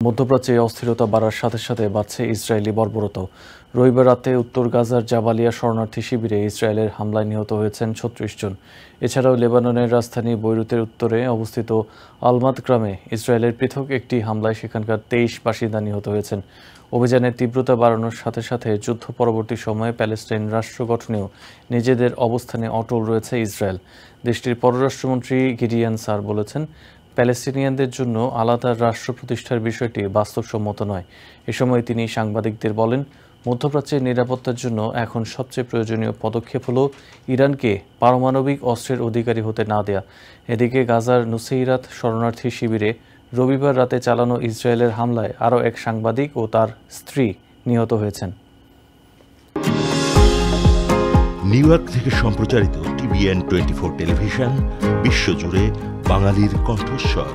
মধ্যপ্রাচ্যে অস্থিরতা বাড়ার সাথে সাথে বাড়ছে ইসরায়েলি বর্বরতাও। রবিবার রাতে উত্তর গাজার জাবালিয়া শরণার্থী শিবিরে ইসরায়েলের হামলায় নিহত হয়েছেন ৩৬ জন। এছাড়াও লেবাননের রাজধানী বৈরুতের উত্তরে অবস্থিত আলমাত গ্রামে ইসরায়েলের পৃথক একটি হামলায় সেখানকার ২৩ বাসিন্দা নিহত হয়েছেন। অভিযানের তীব্রতা বাড়ানোর সাথে সাথে যুদ্ধ পরবর্তী সময়ে প্যালেস্টাইন রাষ্ট্র গঠনেও নিজেদের অবস্থানে অটল রয়েছে ইসরায়েল। দেশটির পররাষ্ট্রমন্ত্রী গিডিয়ান সার বলেছেন, প্যালেস্টিনিয়ানদের জন্য আলাদা রাষ্ট্র প্রতিষ্ঠার বিষয়টি বাস্তবসম্মত নয়। এ সময় তিনি সাংবাদিকদের বলেন, মধ্যপ্রাচ্যের নিরাপত্তার জন্য এখন সবচেয়ে প্রয়োজনীয় পদক্ষেপ হল ইরানকে পারমাণবিক অস্ত্রের অধিকারী হতে না দেয়া। এদিকে গাজার নুসেইরাত শরণার্থী শিবিরে রবিবার রাতে চালানো ইসরায়েলের হামলায় আরও এক সাংবাদিক ও তার স্ত্রী নিহত হয়েছেন। নিউ ইয়র্ক থেকে সম্প্রচারিত TVN 24 টেলিভিশন বিশ্বজুড়ে বাঙালির কণ্ঠস্বর।